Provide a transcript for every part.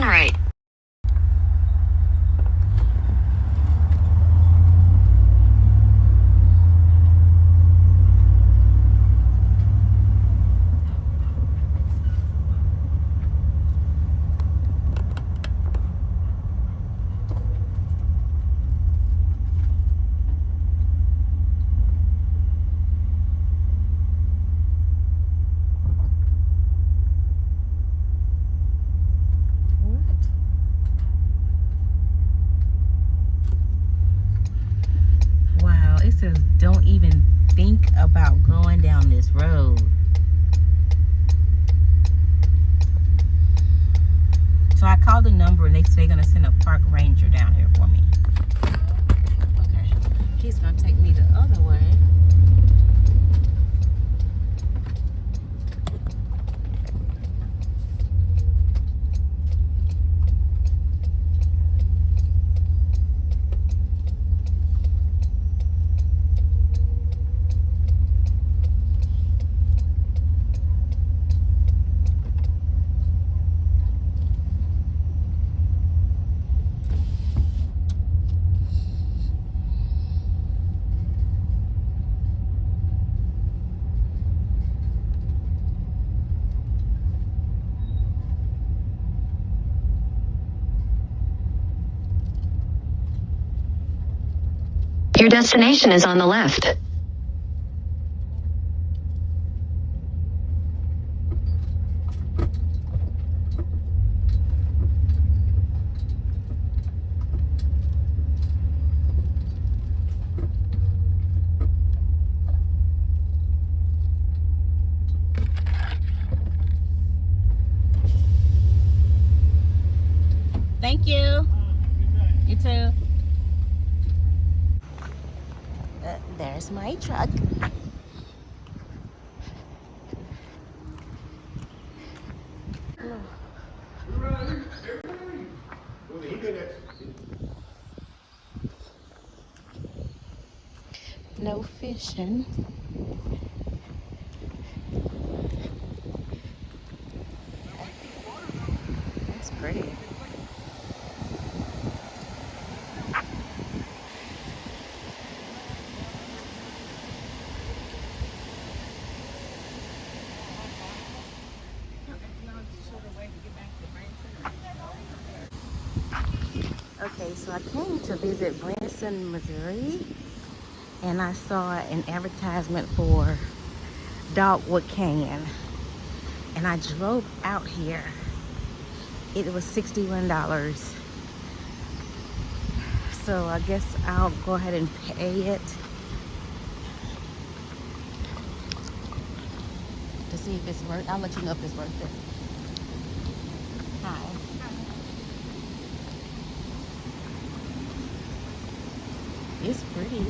Turn right. It says don't even think about going down this road. So I called the number and they say they're gonna send a park ranger down here for me. Okay, he's gonna take me the other way. Your destination is on the left. Thank you. You too. There's my truck. No fishing. That's pretty. Okay, so I came to visit Bison, Missouri, and I saw an advertisement for Dogwood can, and I drove out here. It was $61, so I guess I'll go ahead and pay it to see if it's worth. I'll let you know if it's worth it. Hi. It's pretty.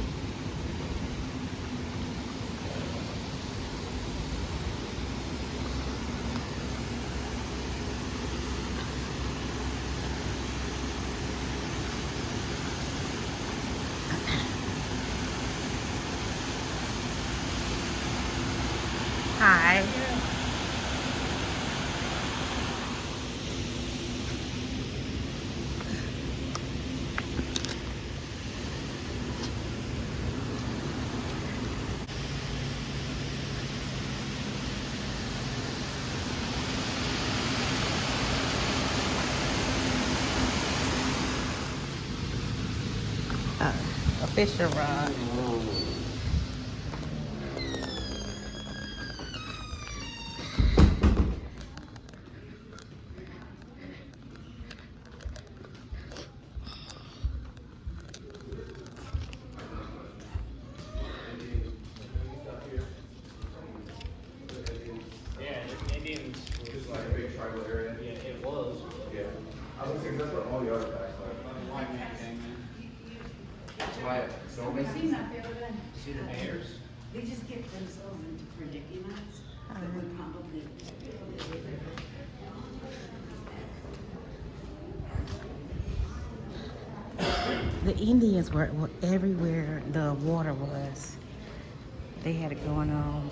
Hi. A fisher rod. See the bears? They just get themselves into predicaments that would probably. The Indians were everywhere the water was. They had it going on.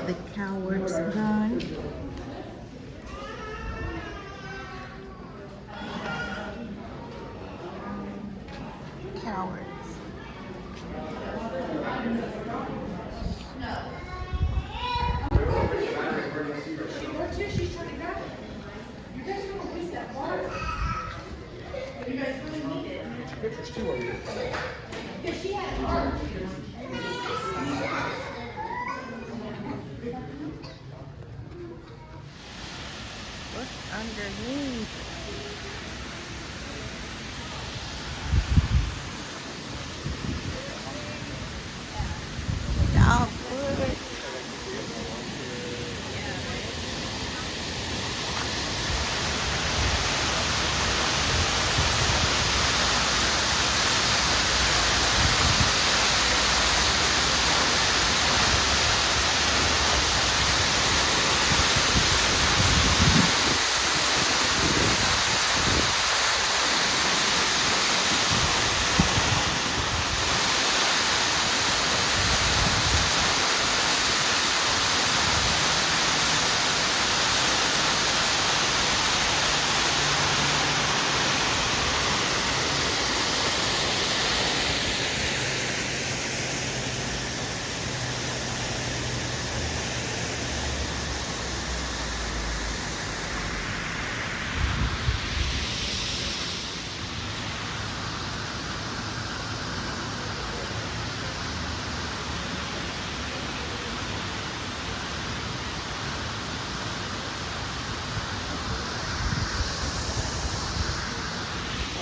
the coward's gun. Cowards. Pictures too, are you? What's underneath? Dogwood.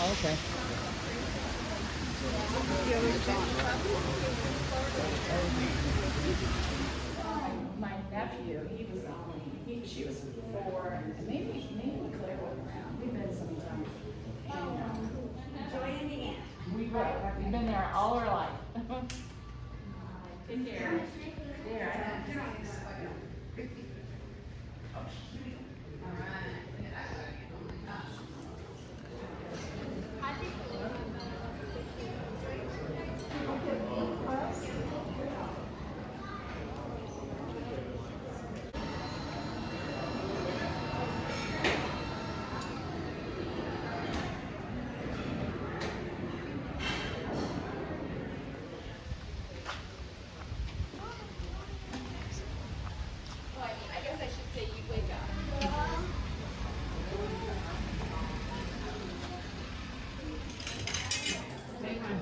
Okay. My nephew, she was 4, and maybe Claire was around. We've been sometimes. Joy in the end. We've been there all our life. Take care. There, I guess I should say you wake up.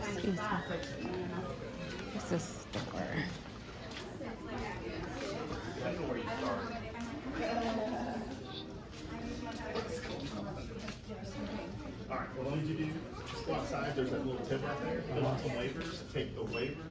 Excuse me. It's a store. All right, what I need you to do, just go outside, there's that little tip right there, fill out some waivers, take the waiver.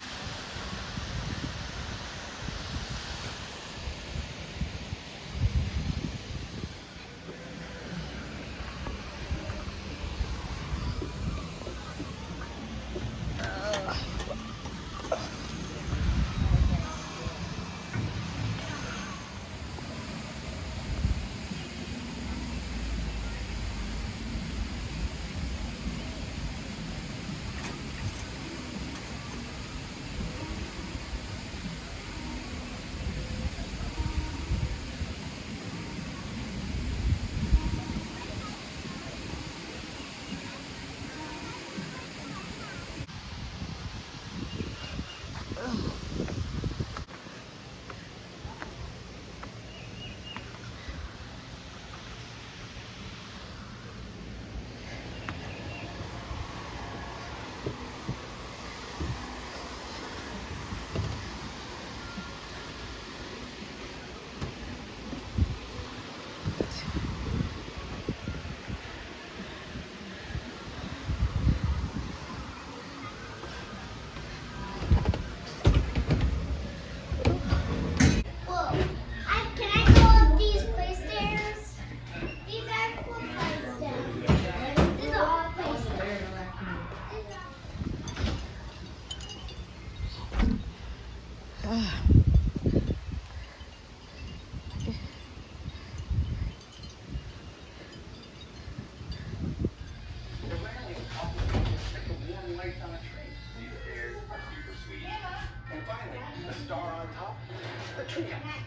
And finally, the star on top, the tree house.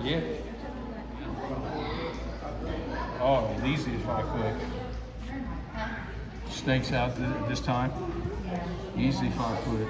Yeah. Oh, these is 5 foot. Snakes out this time. Easily 5 foot.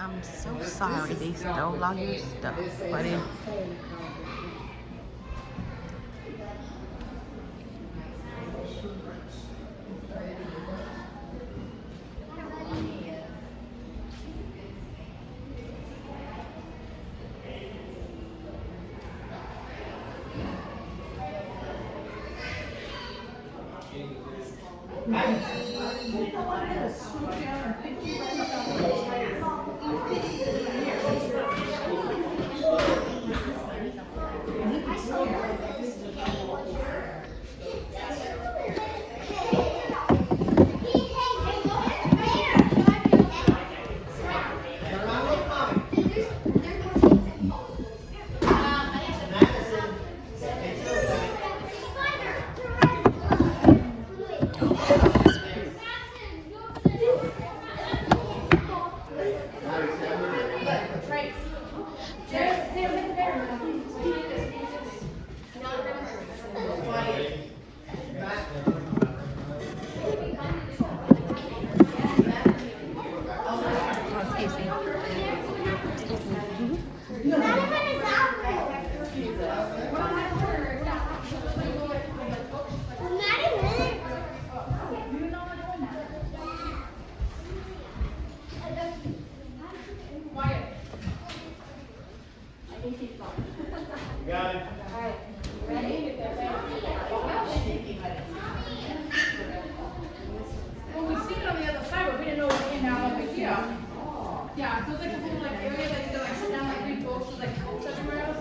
I'm so sorry they stole all your stuff, but it. Yeah, so it's like a whole like area like you like sit down like read books with like coats everywhere else.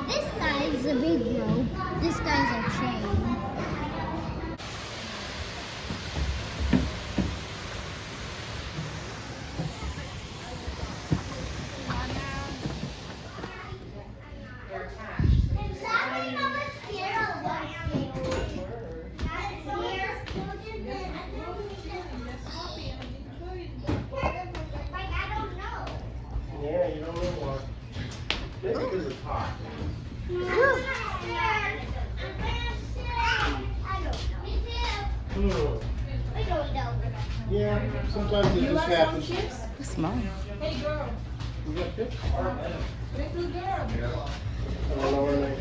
This guy's a big rope. This guy's a chain. Yeah, you know what? Maybe because it's hot. Hmm. Yeah, sometimes it just happens. It's mine. We got fish. Hello, Renee.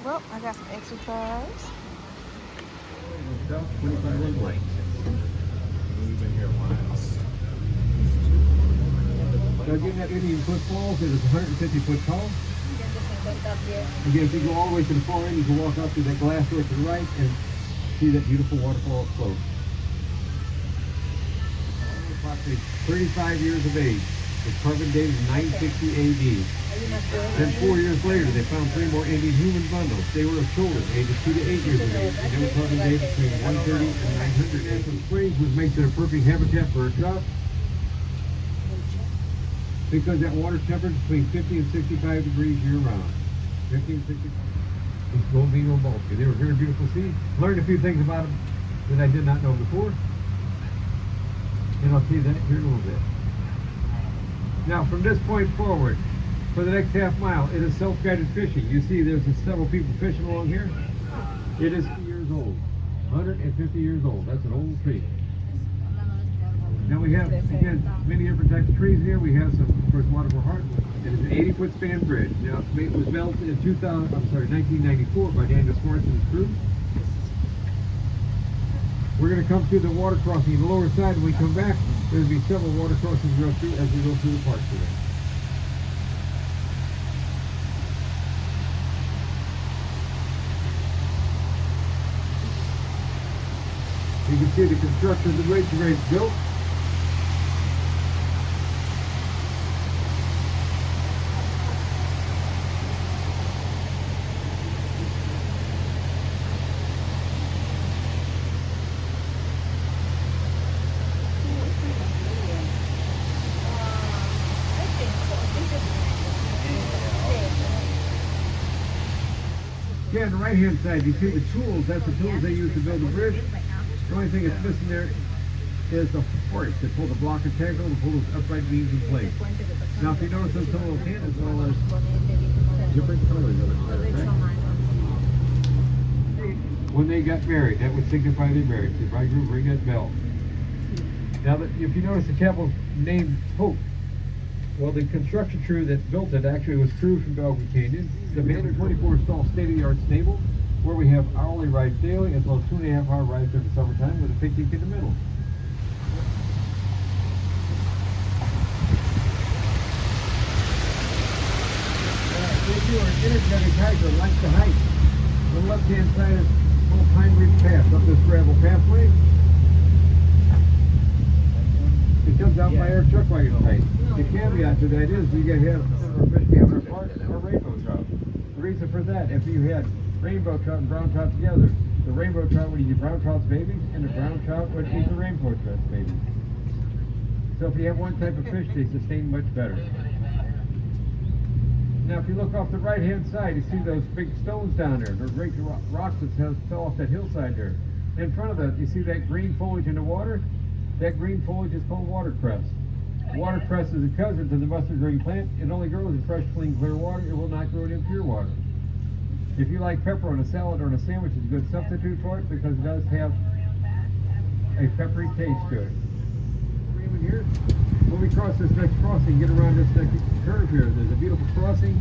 Well, I got some exercise. 25 light. We've been here a while. So again, that Indian Footfalls is 150 foot tall. Again, if you go all the way to the far end, you can walk up to that glass door to the right and see that beautiful waterfall up close. Approximately 35 years of age. It's carbon dated 960 AD. Then 4 years later, they found 3 more Indian human bundles. They were of children, ages 2 to 8 years of age. And they were carbon dated between 130 and 900 AD. Some springs, which makes it a perfect habitat for a trout, because that water temperature is between 50 and 65 degrees year round. 50 and 65. It's Bovino bulky. They were very beautiful to see. Learned a few things about them that I did not know before. And I'll tell you that here in a little bit. Now, from this point forward, for the next half mile, it is self-guided fishing. You see there's several people fishing along here. It is 50 years old. 150 years old. That's an old tree. Now we have, again, many different types of trees here. We have some, of course, Waterfall Heart. It is an 80-foot span bridge. Now, it was built in 1994 by Daniel Swartz's crew. We're going to come through the water crossing on the lower side. When we come back, there's going to be several water crossings to go through as we go through the park today. You can see the construction of the bridge where it's built. Yeah, on the right-hand side, you see the tools. That's the tools they use to build the bridge. The only thing that's missing there is the horse that pull the block and tackle and pull those upright beams in place. Now, if you notice on some of those handles, well, there's different colors of it. Okay? When they got married, that would signify their marriage. The bridegroom ring that bell. Now, if you notice the chapel's named Hope, well, the construction crew that built it actually was crew from Dogwood Canyon. The abandoned 24-stall state-of-the-art stable, where we have hourly rides daily, as well as 2.5-hour rides during the summertime with a picnic in the middle. If you are an energetic hiker, like the hike, on the left-hand side is Old Pine Ridge Path, up this gravel pathway. It comes out by our truck wagon site. The caveat to that is you can have our fish camera park or rainbow trout. The reason for that, if you had rainbow trout and brown trout together, The rainbow trout would eat brown trout's babies, and the brown trout would eat the rainbow trout's babies. So if you have one type of fish, they sustain much better. Now if you look off the right-hand side, you see those big stones down there. Those big rocks that fell off that hillside there. In front of that, you see that green foliage in the water? That green foliage is called watercress. Watercress is a cousin to the mustard green plant. It only grows in fresh, clean, clear water. It will not grow in impure water. If you like pepper on a salad or on a sandwich, it's a good substitute for it because it does have a peppery taste to it. Even here, when we cross this next crossing, get around this next curve here, there's a beautiful crossing.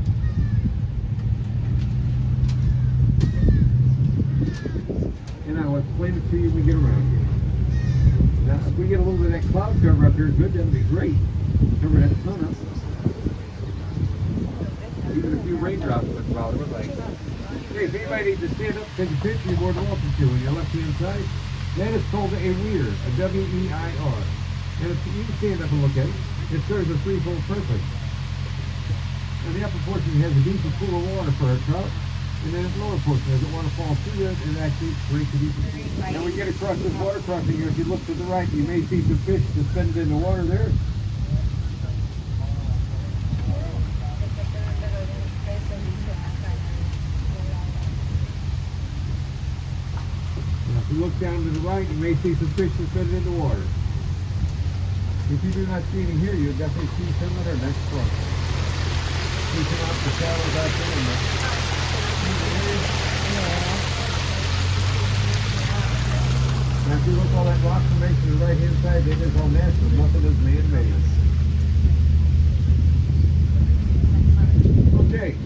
And I'll explain it to you when we get around here. Now, if we get a little bit of that cloud cover up here, good, that'd be great. Cover that sun up. Even a few raindrops wouldn't bother us. Hey, if anybody needs to stand up and take a picture, you're more than welcome to on your left-hand side. That is called a weir, a W-E-I-R. And if you can stand up and look at it, it serves a threefold purpose. And the upper portion has a decent pool of water for a trout, and then the lower portion doesn't want to fall through it, and actually creates a decent pool. Now we get across this water crossing here, if you look to the right, you may see some fish suspended in the water there. Now if you look down to the right, you may see some fish suspended in the water. If you do not see any here, you'll definitely see some at our next cross. We come out the shadows out there and now if you look all that rock formation on the right hand side, it is all natural, nothing is man-made. Okay.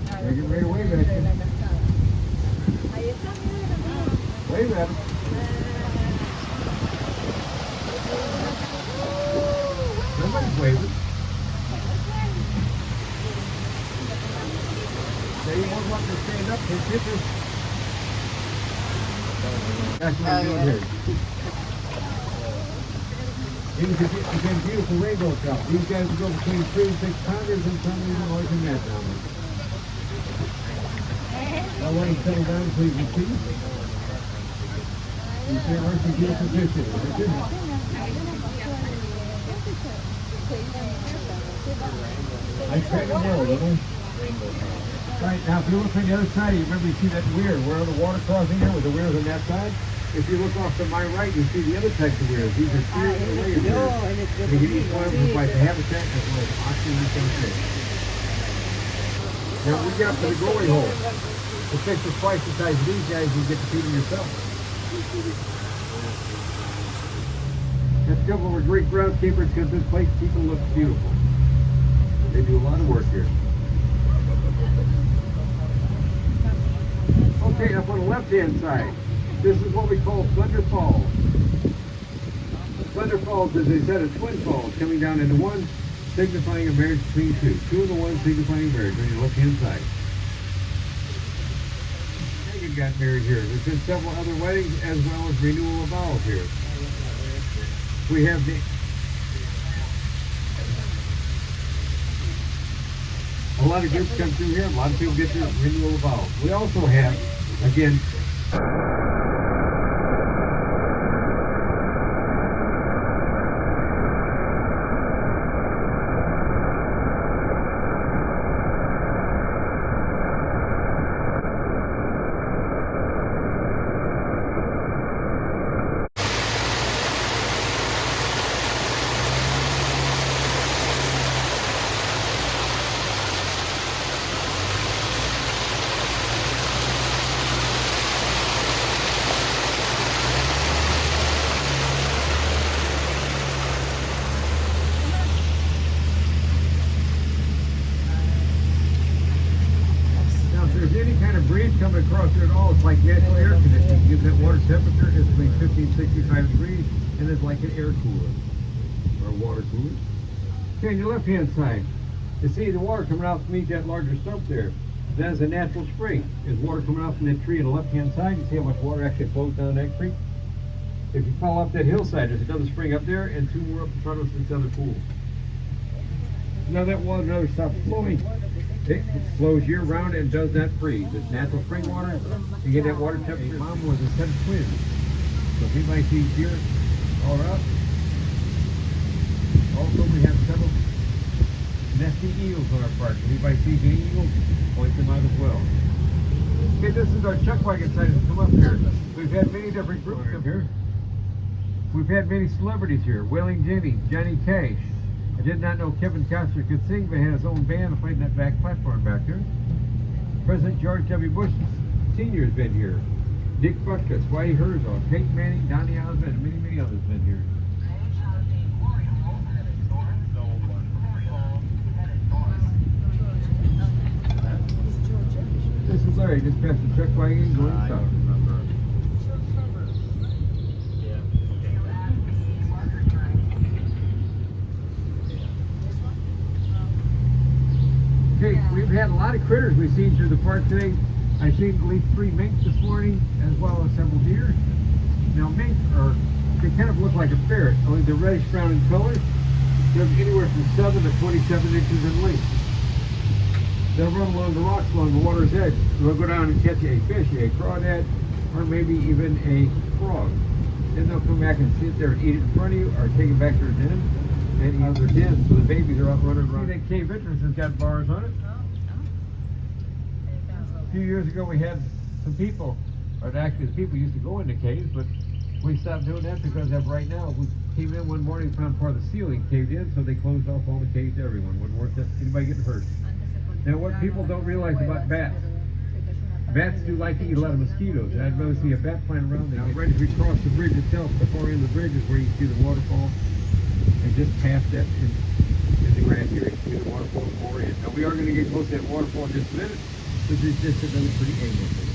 Now get ready to wave at you. Wave at him. Nobody's waving. They won't want to stand up, take pictures. That's what I'm doing here. These are beautiful rainbow trout. These guys will go between 3 and 6 pounders, and some even larger than that down there. Now let him settle down so you can see. These are some beautiful fish here. I tried to know, little. Right, now if you look on the other side, you remember you see that weir, where the water crossing here with the weirs on that side? If you look off to my right, you see the other types of weirs. These are series of weirs. They give each one provides a habitat as well as oxygen and fish. Now we get up to the glory hole. The fish is twice the size of these guys, you get to feed them yourself. That's good when we're great groundskeepers because this place people looks beautiful. They do a lot of work here. Okay, up on the left-hand side, this is what we call Thunder Falls. Thunder Falls, as they said, are twin falls coming down into one, signifying a marriage between two. Two of the one signifying marriage on your left-hand side. Megan got married here. There's been several other weddings as well as renewal of vows here. We have the a lot of groups come through here. A lot of people get their renewal of vows. We also have, again, coming across here at all, it's like natural air conditioning. It gives that water temperature, it's between 50 and 65 degrees, and it's like an air cooler, or a water cooler. Okay, on your left-hand side, you see the water coming out to meet that larger stump there. That is a natural spring. There's water coming out from that tree on the left-hand side. You see how much water actually flows down that creek? If you follow up that hillside, there's another spring up there, and 2 more up in front of us in this other pool. Now that water never stops flowing. It flows year round and does not freeze. It's natural spring water. You get that water temperature. Mom was a set of twins. So if anybody sees deer all up. Also, we have several nesting eagles on our park. If anybody sees any eagles, point them out as well. Okay, this is our chuck wagon side that's come up here. We've had many different groups up here. We've had many celebrities here. Wailing Jenny, Johnny Cash. I did not know Kevin Costner could sing, but he had his own band and played in that back platform back there. President George W. Bush Sr. has been here. Dick Butkus, Whitey Herzog, Peyton Manning, Donnie Osmond, and many, many others have been here. This is Larry, just past the truck wagon going south. Okay, we've had a lot of critters we've seen through the park today. I've seen at least 3 minks this morning, as well as several deer. Now minks they kind of look like a ferret, only they're reddish brown in color. They're anywhere from 7 to 27 inches in length. They'll run along the rocks along the water's edge. They'll go down and catch a fish, a crawdad, or maybe even a frog. Then they'll come back and sit there and eat it in front of you, or take it back to their den and eat their den. So the babies are out running around. See that cave entrance has got bars on it. A few years ago we had some people, or actually the people used to go into caves, but we stopped doing that because of right now. We came in one morning, found part of the ceiling caved in, so they closed off all the caves to everyone. Wouldn't worth it. Anybody getting hurt. Now what people don't realize about bats, bats do like to eat a lot of mosquitoes, and I'd rather see a bat flying around than right as we cross the bridge itself. The far end of the bridge is where you see the waterfall, and just past that in the grass area, you see the waterfall far in. Now we are going to get close to that waterfall in just a minute. This is just another pretty angle thing.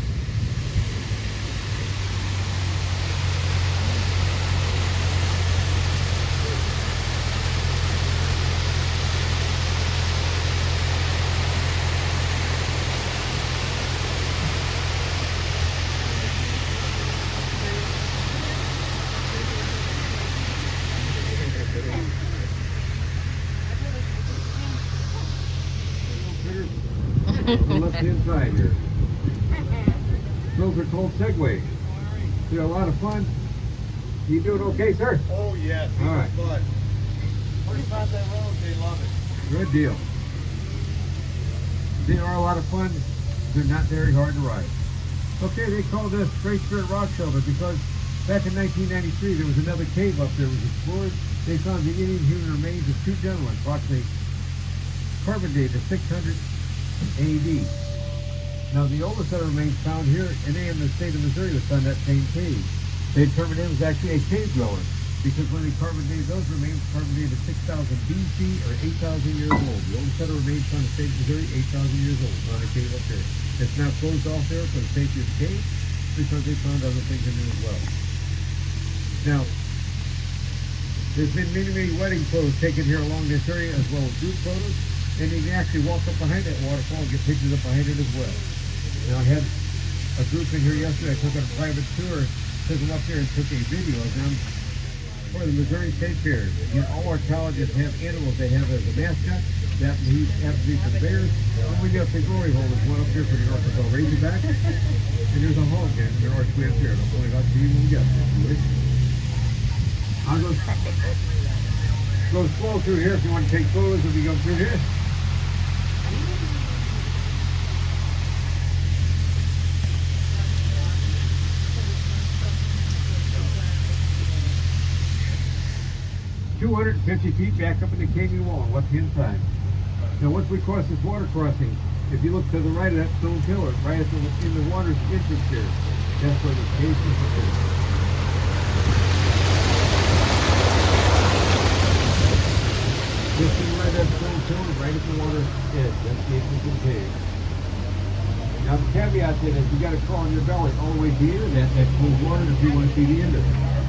On the left-hand side here. Those are called segways. They're a lot of fun. You doing okay, sir? Oh, yes. All right. Fun. 45 that road, they love it. Good deal. They are a lot of fun. They're not very hard to ride. Okay, they call this Great Spirit Rock Shelter because back in 1993 there was another cave up there that was explored. They found the Indian human remains of 2 gentlemen, approximately carbon dated 600 AD. Now the oldest set of remains found here in the state of Missouri was found in that same cave. They determined it was actually a cave dweller because when they carbon dated those remains, carbon dated 6,000 BC or 8,000 years old. The oldest set of remains found in the state of Missouri, 8,000 years old, on a cave up there. It's now closed off there for the safety of the cave because they found other things in there as well. Now, there's been many, many wedding photos taken here along this area as well as group photos. And you can actually walk up behind that waterfall and get pictures up behind it as well. Now I had a group in here yesterday. I took a private tour, took them up there and took a video of them for the Missouri State Fair. You know, all our colleges have animals they have as a mascot. That happens to be for the bears. And we got the glory hole. There's one up here for the Arkansas Razorback. And there's a hog there. There are 2 up there. I'll point out to you when we get there. If you wish. I'll go slow through here if you want to take photos as we go through here. 250 feet back up in the canyon wall. What's inside? Now once we cross this water crossing, if you look to the right of that stone pillar, right at in the water's entrance there, that's where the cave is. Just to the right of that stone pillar, right at the water's edge, that's the entrance to the cave. Now the caveat then is you got to crawl on your belly all the way to the end of that cool water if you want to see the end of it.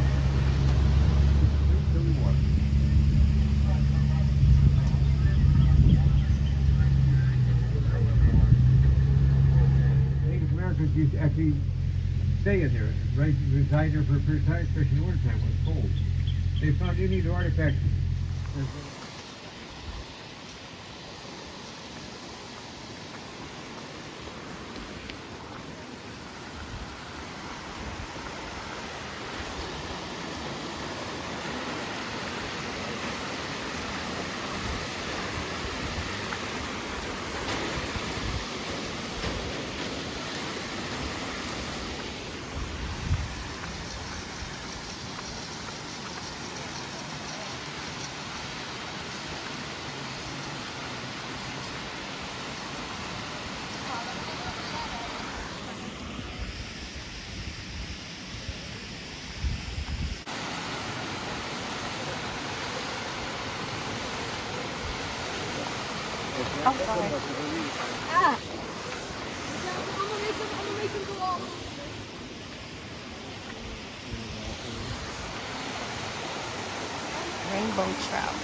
Used to actually stay in there, right? Reside there for a period of time, especially in the wintertime when it's cold. They found Indian artifacts. I'm sorry. Ah. Rainbow trout.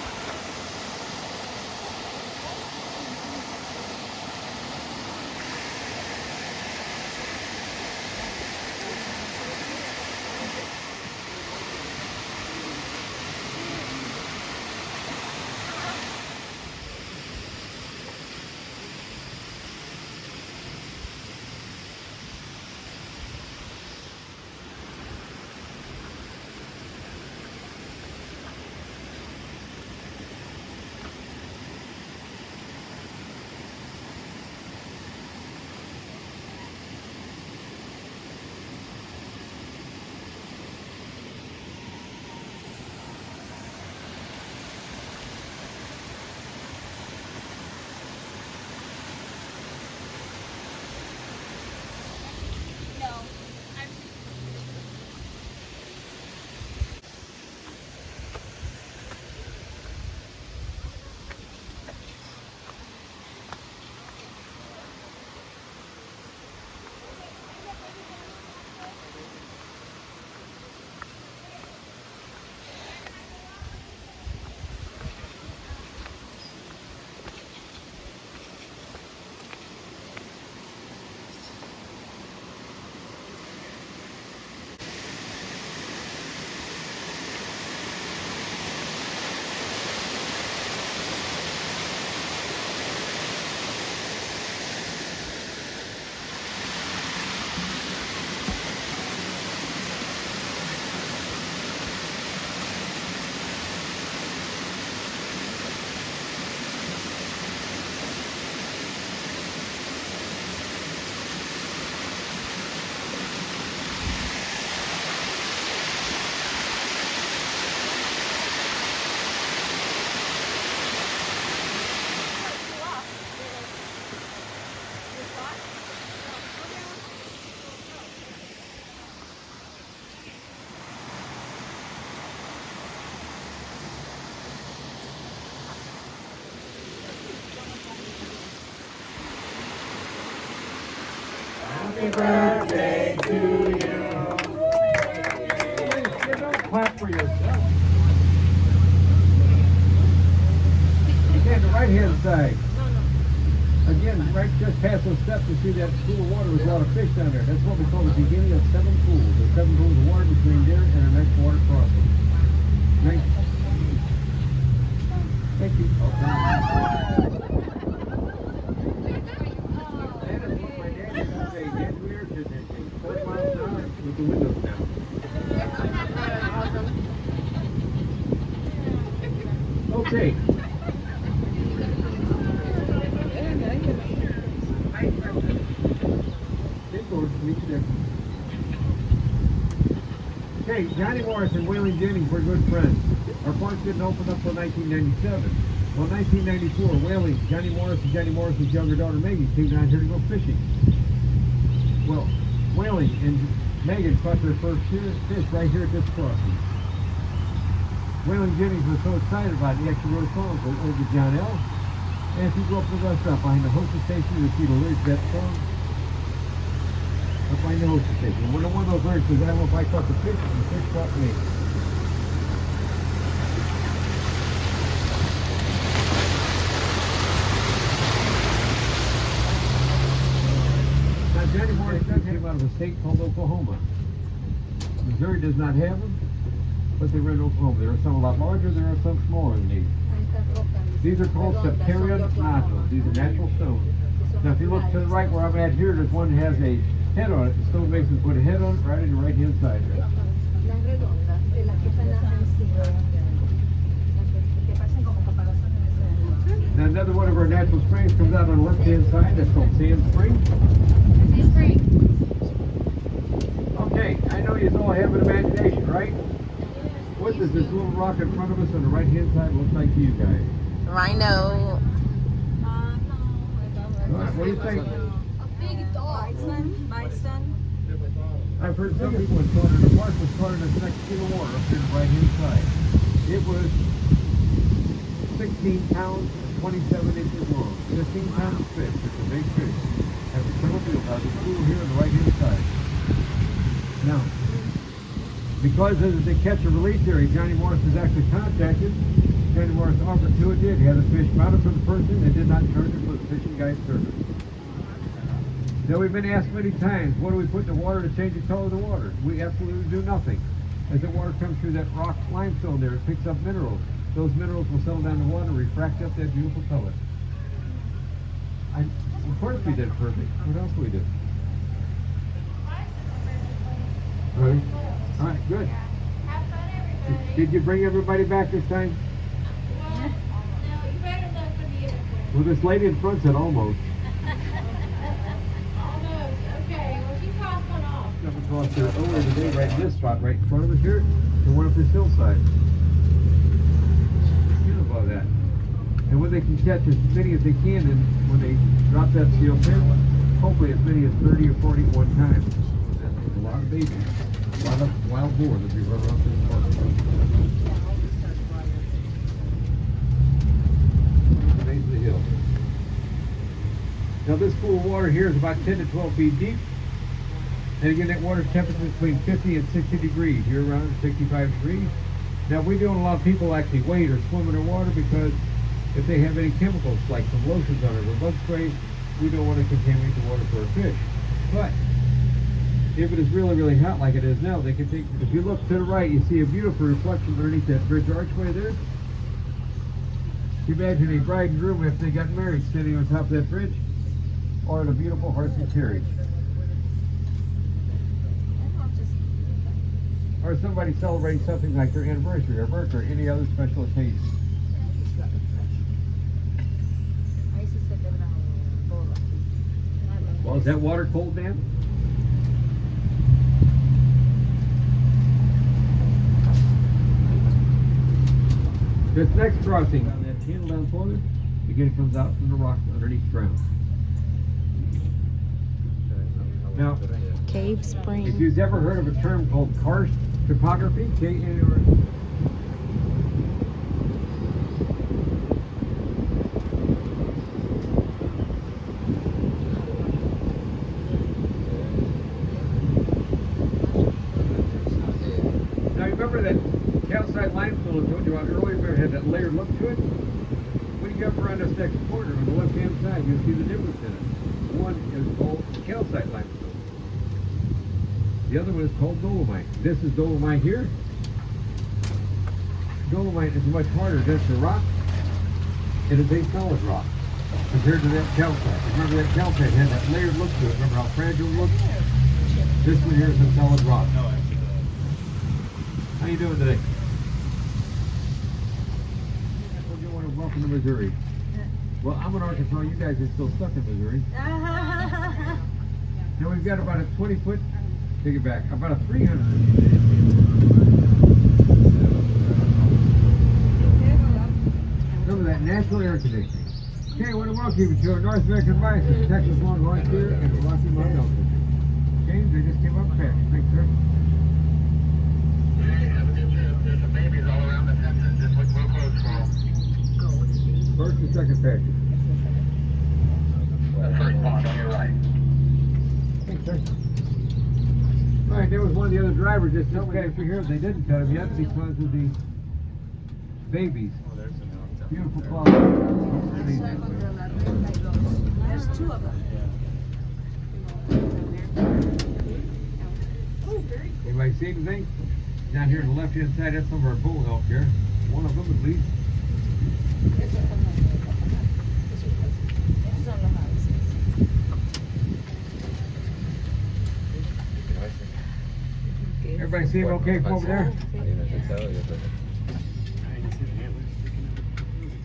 Happy birthday to you. Clap for yourself. Okay, the right hand side. Again, right just past those steps, you see that pool of water with a lot of fish down there. That's what we call the beginning of 7 pools. There's 7 pools of water between there and our next water crossing. Nice. Thank you. With the windows down. Okay. Okay, Johnny Morris and Waylon Jennings were good friends. Our park didn't open up until 1997. Well, 1994, Johnny Morris and Johnny Morris's younger daughter Maggie came down here to go fishing. Well, Waylon and Megan caught their first fish right here at this crossing. Waylon Jennings was so excited about it, he actually wrote a song called Over John L. And if you go up to the rest stop behind the hostess station, you'll see the lyrics of that song. Up behind the hostess station. And one of those lyrics says, I don't know if I caught the fish, the fish caught me. Now, Johnny Morris does came out of a state called Oklahoma. Missouri does not have them, but they were in Oklahoma. There are some a lot larger, there are some smaller than these. These are called septaria nodules. These are natural stones. Now, if you look to the right where I'm at here, there's one that has a head on it. The stonemasons put a head on it right in the right-hand side there. Now, another one of our natural springs comes out on the left-hand side. That's called Sand Spring. Okay, I know you all have an imagination, right? What does this little rock in front of us on the right-hand side look like to you guys? Rhino. What do you think? A big dog. Bison. I've heard some people had caught in the park was caught in the next feet of water up here on the right-hand side. It was 16 pounds, 27 inches long. 15 pounds of fish. It's a big fish. Has a several field house. It's cool here on the right hand side. Now, because there's a catch and release area, Johnny Morris was actually contacted. Johnny Morris offered to it, did. He had a fish mounted for the person and did not charge it for the fishing guide service. Now we've been asked many times, what do we put in the water to change the color of the water? We absolutely do nothing. As the water comes through that rock limestone there, it picks up minerals. Those minerals will settle down the water and refract up that beautiful color. Of course we did perfect. What else do we do? Ready? All right, good. Have fun, everybody. Did you bring everybody back this time? No, you better look for the uniform. Well, this lady in front said almost. Almost. Okay, well, she crossed one off. Up across there earlier today, right in this spot, right in front of us here, and one up this hillside. Feel about that. And when they can catch as many as they can, and when they drop that steel pin, hopefully as many as 30 or 40 at one time. That's a lot of babies. A lot of wild boar that we run around this park. The base of the hill. Now this pool of water here is about 10 to 12 feet deep. And again, that water temperature is between 50 and 60 degrees. Year round, 65 degrees. Now we don't allow people actually wade or swim in the water because if they have any chemicals like some lotions on it or bug spray, we don't want to contaminate the water for a fish. But if it is really, really hot like it is now, they can take, if you look to the right, you see a beautiful reflection underneath that bridge archway there. You imagine a bride and groom after they got married standing on top of that bridge, or in a beautiful horse and carriage. Or somebody celebrating something like their anniversary or birthday or any other special occasion. Well, is that water cold, Dan? This next crossing on that channel down further, again, it comes out from the rock underneath the ground. Now, Cave Spring. if you've ever heard of a term called karst topography, Now remember that calcite limestone I told you about earlier, remember it had that layered look to it? When you get up around this next corner on the left hand side, you'll see the difference in it. One is called calcite limestone. The other one is called dolomite. This is dolomite here. Dolomite is much harder, denser rock. It is a solid rock compared to that calcite. Remember that calcite had that layered look to it. Remember how fragile it looked? This one here is a solid rock. How you doing today? Well, you want to welcome to Missouri. Well, I'm in Arkansas. You guys are still stuck in Missouri. Now we've got about a 20-foot. Take it back. About a 300. Remember that natural air conditioning. Okay, I want to welcome you to our North American Bison, Texas Longhorn here and the Rocky Mountain Elk. James, they just came up fast. Thanks, sir. There's some babies all around the fences. Just look real close for them. First and second package. The first pond on your right. Thanks, sir. All right, there was one of the other drivers just told me after here they didn't cut him yet because of the babies. Beautiful quality. There's two of them. Anybody see anything? Down here on the left hand side, that's some of our bull elk here. One of them at least. Everybody see him okay from over there?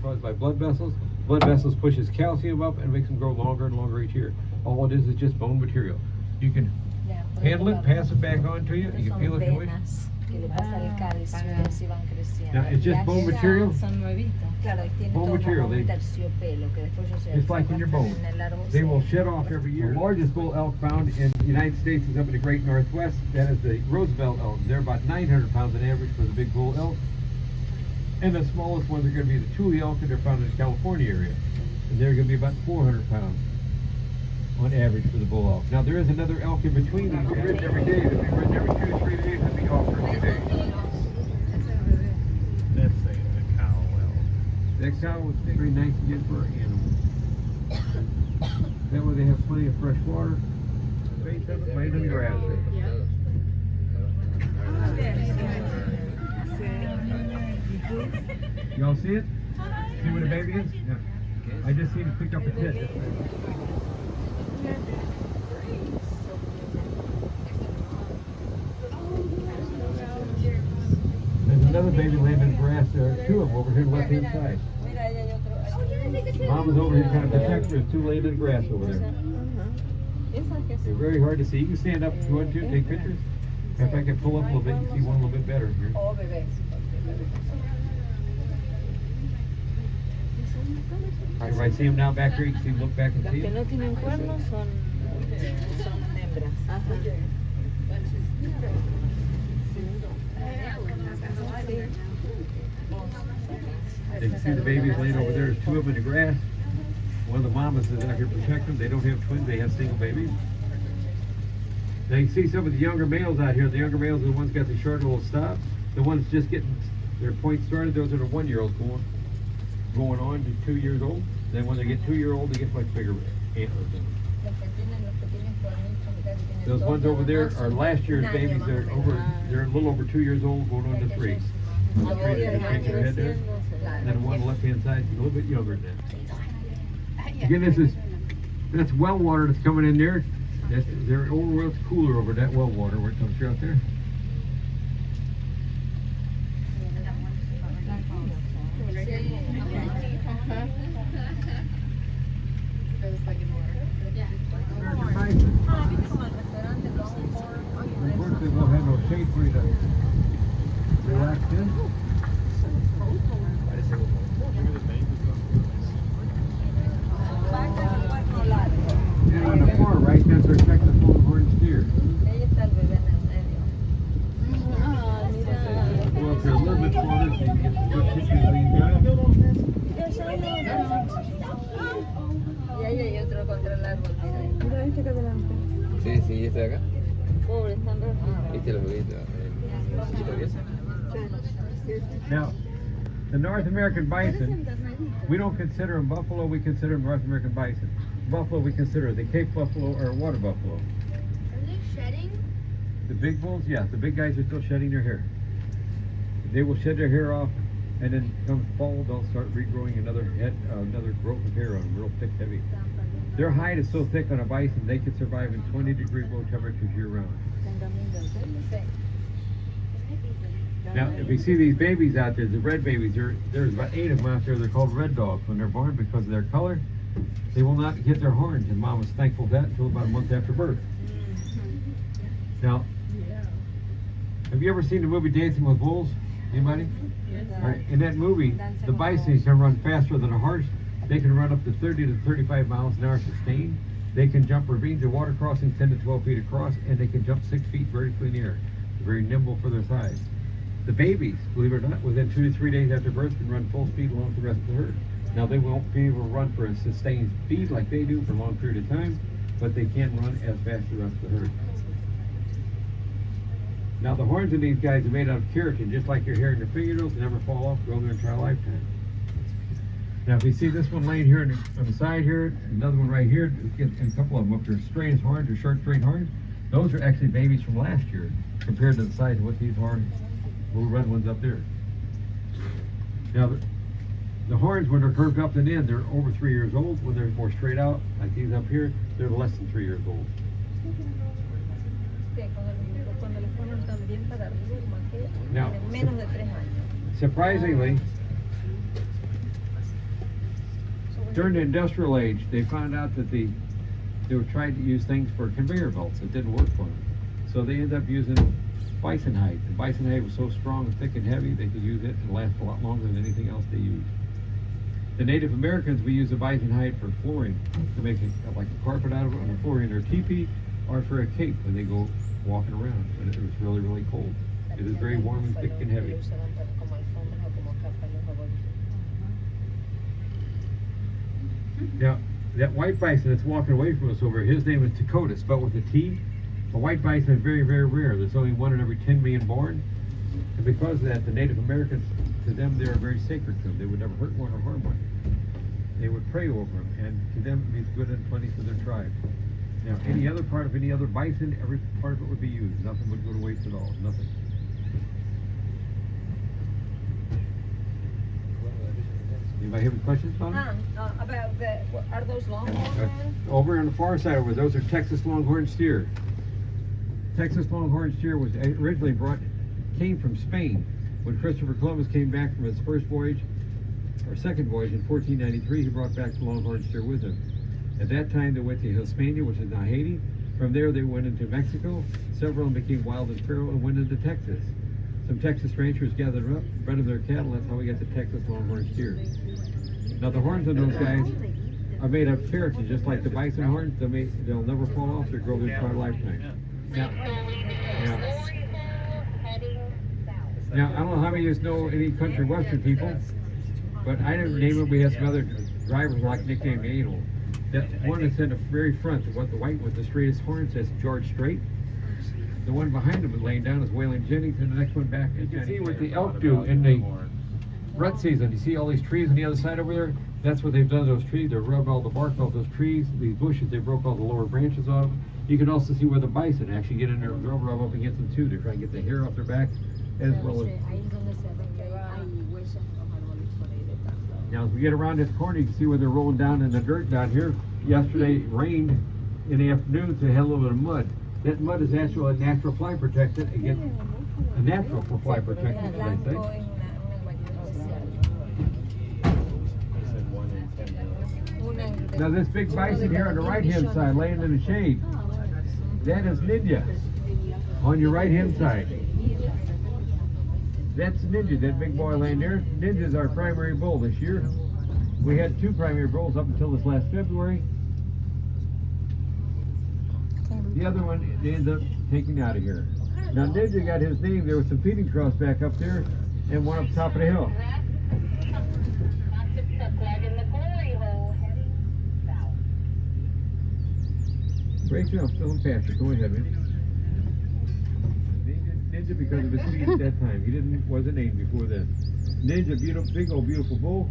Caused by blood vessels. Blood vessels pushes calcium up and makes them grow longer and longer each year. All it is just bone material. You can handle it, pass it back on to you. You can feel it if you wish. Now it's just bone material. Bone material. It's like in your bones. They will shed off every year. The largest bull elk found in the United States is up in the Great Northwest. That is the Roosevelt elk. They're about 900 pounds on average for the big bull elk. And the smallest ones are going to be the Thule elk, and they're found in the California area. And they're going to be about 400 pounds on average for the bull elk. Now there is another elk in between these. They're ridden every day. They'll be ridden every 2 to 3 days and be off for a few days. That's a cow well. That cow was very nice to get for an animal. That way they have plenty of fresh water. Laying in the grass. Y'all see it? See where the baby is? Yeah. I just need to pick up a tit. There's another baby laying in the grass. There are 2 of them over here on the left hand side. Mom is over here trying to protect her. There's 2 laying in the grass over there. They're very hard to see. You can stand up if you want to take pictures. If I can pull up a little bit, you can see one a little bit better here. Everybody see them now back here? You can see them, look back and see them. no tienen cuernos son hembras. You can see the babies laying over there. There's 2 of them in the grass. One of the mamas is out here to protect them. They don't have twins, they have single babies. Now you can see some of the younger males out here. The younger males are the ones got the short little stop. The ones just getting their point started, those are the 1-year-olds going on to 2 years old. Then when they get 2-year-old, they get much bigger antlers. Those ones over there are last year's babies. They're a little over 2 years old, going on to 3. The 3 that just shake their head there. And then the one on the left hand side is a little bit younger than that. Again, that's well water that's coming in there. Their overworld's cooler over that well water where it comes through out there. American bison. Unfortunately, we'll have no shade for you to relax in. And on the far right, that's our Texas longhorn steer. Well, if you're a little bit farther, so you can get some good pictures of these guys. Y ahí hay otro contra el árbol. Mira, este que adelante. Sí, sí, este de acá. Pobre, están rojitos. Viste los bebitos. Now, the North American bison, we don't consider them buffalo, we consider them North American bison. Buffalo we consider the Cape buffalo or water buffalo. Are they shedding? The big bulls, yeah, the big guys are still shedding their hair. They will shed their hair off, and then come fall, they'll start regrowing another growth of hair on them, real thick, heavy. Their hide is so thick on a bison, they can survive in 20-degree below temperatures year-round. Now, if you see these babies out there, the red babies, there's about 8 of them out there. They're called red dogs when they're born because of their color. They will not get their horns, and Mom was thankful for that until about a month after birth. Now, have you ever seen the movie Dancing with Wolves? Anybody? All right, in that movie, the bison can run faster than a horse. They can run up to 30 to 35 miles an hour sustained. They can jump ravines and water crossings 10 to 12 feet across, and they can jump 6 feet vertically in the air. They're very nimble for their size. The babies, believe it or not, within 2 to 3 days after birth can run full speed along with the rest of the herd. Now they won't be able to run for a sustained speed like they do for a long period of time, but they can run as fast as the rest of the herd. Now the horns of these guys are made out of keratin, just like your hair and your fingernails, never fall off, grow their entire lifetime. Now if you see this one laying here on the side here, another one right here, and a couple of them up there, straight as horns or short straight horns, those are actually babies from last year compared to the size of what these horns, little red ones up there. Now the horns, when they're curved up and in, they're over 3 years old. When they're more straight out, like these up here, they're less than 3 years old. Now, surprisingly, during the industrial age, they found out that they were trying to use things for conveyor belts. It didn't work for them. So they ended up using bison hide. The bison hide was so strong and thick and heavy, they could use it and last a lot longer than anything else they used. The Native Americans, we use the bison hide for flooring, to make it like a carpet out of it on the floor in their teepee, or for a cape when they go walking around when it was really, really cold. It is very warm and thick and heavy. Now, that white bison that's walking away from us over here, his name is Dakota, spelled with a T. A white bison is very, very rare. There's only 1 in every 10 million born. And because of that, the Native Americans, to them, they are very sacred to them. They would never hurt one or harm one. They would pray over them, and to them it means good and plenty for their tribe. Now, any other part of any other bison, every part of it would be used. Nothing would go to waste at all. Nothing. Anybody have any questions on it? About the, are those longhorns? Over on the far side over, those are Texas longhorn steer. Texas longhorn steer was originally came from Spain. When Christopher Columbus came back from his first voyage, or second voyage in 1493, he brought back the longhorn steer with him. At that time, they went to Hispania, which is now Haiti. From there, they went into Mexico. Several of them became wild and feral and went into Texas. Some Texas ranchers gathered them up, bred them their cattle. That's how we got the Texas longhorn steer. Now, the horns on those guys are made of keratin, just like the bison horns. They'll never fall off. They grow their entire lifetime. Now, I don't know how many of you know any country western people, but I didn't name it. We had some other drivers like nicknamed Anal. That one that's in the very front, the white with the straightest horn, says George Strait. The one behind him laying down is Waylon Jennings, and the next one back. You can see what the elk do in the rut season. You see all these trees on the other side over there? That's what they've done to those trees. They've rubbed all the bark off those trees, these bushes. They broke all the lower branches off. You can also see where the bison actually get in there. They'll rub up against them too. They're trying to get the hair off their back as well as. Now, as we get around this corner, you can see where they're rolling down in the dirt down here. Yesterday it rained in the afternoon, so it had a little bit of mud. That mud is actually a natural fly protectant against a natural fly protectant, as they say. Now this big bison here on the right hand side, laying in the shade, that is Ninja on your right hand side. That's Ninja, that big boy laying there. Ninja's our primary bull this year. We had 2 primary bulls up until this last February. The other one they ended up taking out of here. Now Ninja got his name, there was some feeding troughs back up there and one up top of the hill. Rachel, I'm still in pasture. Go ahead, man. Ninja because of his speed at that time. He wasn't named before then. Ninja, big old beautiful bull.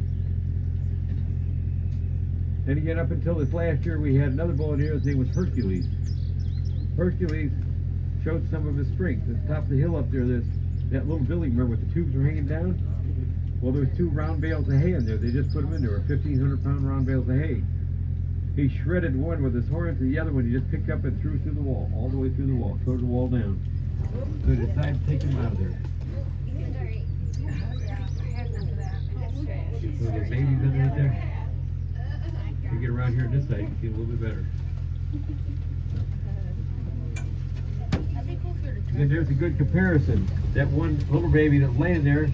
And again, up until this last year, we had another bull in here. His name was Hercules. Hercules showed some of his strength. At the top of the hill up there, there's that little building, remember, with the tubes are hanging down? Well, there was 2 round bales of hay in there. They just put them in there, 1,500-pound round bales of hay. He shredded one with his horns, and the other one he just picked up and threw through the wall, all the way through the wall, tore the wall down. So he decided to take him out of there. So the babies underneath there. If you get around here on this side, you can see a little bit better. And then there's a good comparison. That one little baby that's laying there,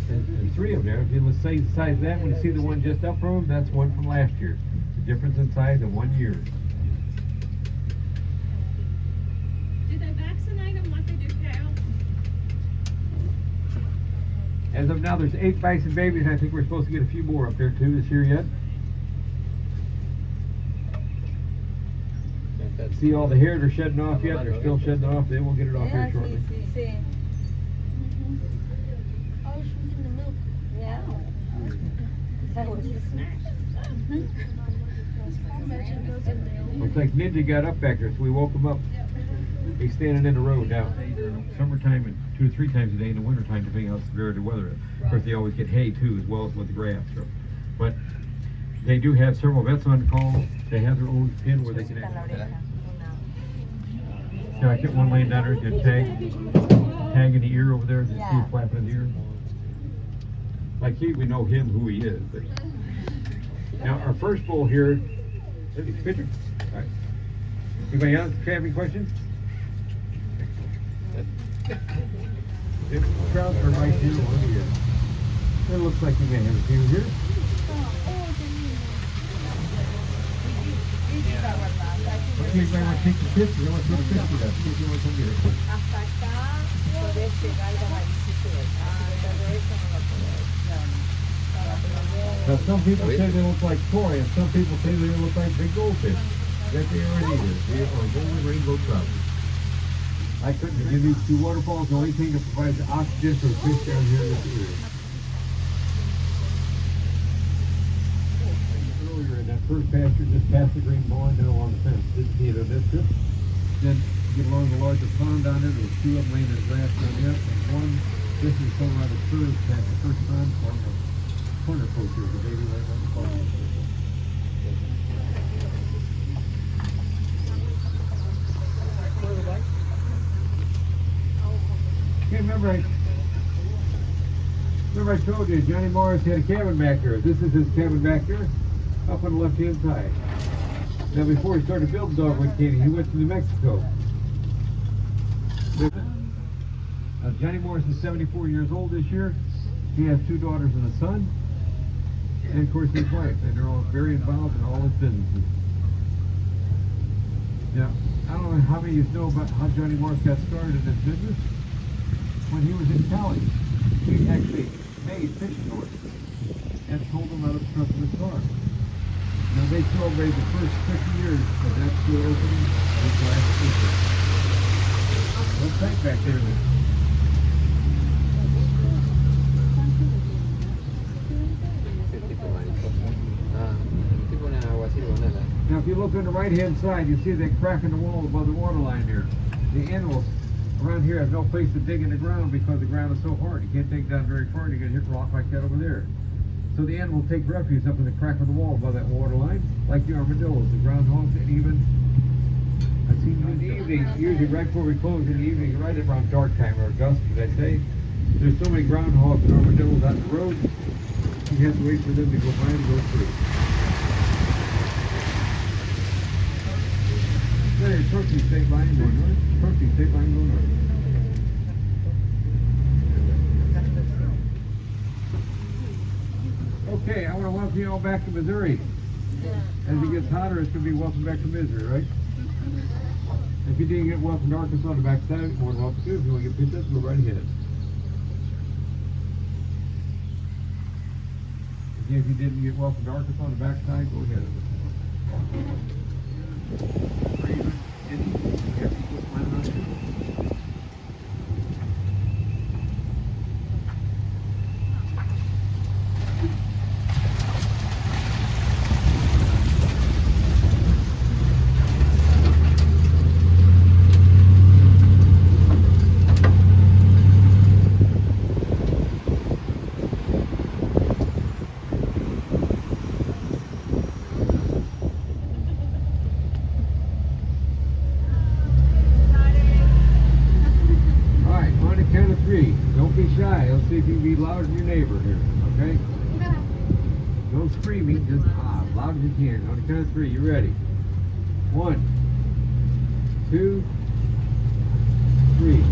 and 3 of them there, if you look the size of that, when you see the one just up from him, that's one from last year. The difference in size in 1 year. Do they vaccinate them like they do cows? As of now, there's 8 bison babies, and I think we're supposed to get a few more up there too this year yet. See all the hair they're shedding off yet? They're still shedding off. They will get it off here shortly. Looks like Ninja got up back there, so we woke him up. He's standing in the road now. Summertime and 2 or 3 times a day in the wintertime, depending on how severe the weather is. Of course, they always get hay too, as well as with the grass. So. But they do have several vets on call. They have their own pen where they can access. Now I get one laying down there, get tag in the ear over there, just see him flapping in the ear. Like we know him who he is. But. Now our first bull here, picture. All right. Anybody else have any questions? Trout are right here, one here. It looks like you may have a few here. Okay, you might want to take the picture. You want to take the picture up. See if you want to come here. Hasta acá podés llegar a la bicicleta. Pero eso no lo podés. Now some people say they look like koi, and some people say they look like big goldfish. That they are neither. They are golden rainbow trout. I couldn't give these two waterfalls the only thing that provides oxygen for the fish down here in this area. Earlier in that first pasture, just past the green ball and along the fence. Didn't see it on this trip. Then get along the larger pond down there. There's two of them laying in the grass down there. And one, this is some around the curve past the first pond, or the corner poacher, the baby right on the pond. Okay, remember I told you Johnny Morris had a cabin back there. This is his cabin back there, up on the left-hand side. Now before he started building Dogwood Canyon, he went to New Mexico. Johnny Morris is 74 years old this year. He has 2 daughters and a son. And of course his wife, and they're all very involved in all his businesses. Now, I don't know how many of you know about how Johnny Morris got started in this business. When he was in college, he actually made fishing horses and sold them out of the trunk of his car. Now they celebrated the first 50 years of that school opening this last April. What's that back there then? Now if you look on the right hand side, you see that crack in the wall above the water line there. The animals around here have no place to dig in the ground because the ground is so hard. You can't dig down very far and you get hit rock like that over there. So the animals take refuge up in the crack of the wall above that water line, like the armadillos, the groundhogs, and even I've seen in the evening, usually right before we close in the evening, right around dark time or dusk, as I say, there's so many groundhogs and armadillos out the road, you have to wait for them to go by and go through. There, Turkey State Line going north. Turkey State Line going north. Okay, I want to welcome you all back to Missouri. As it gets hotter, it's going to be welcome back to Missouri, right? If you didn't get welcome to Arkansas on the back side, more than welcome to. If you want to get pictures, go right ahead. Again, if you didn't get welcome to Arkansas on the back side, go ahead. Let's see if you can be louder than your neighbor here, okay? No screaming, just as loud as you can. On the count of 3, you ready? 1, 2, 3.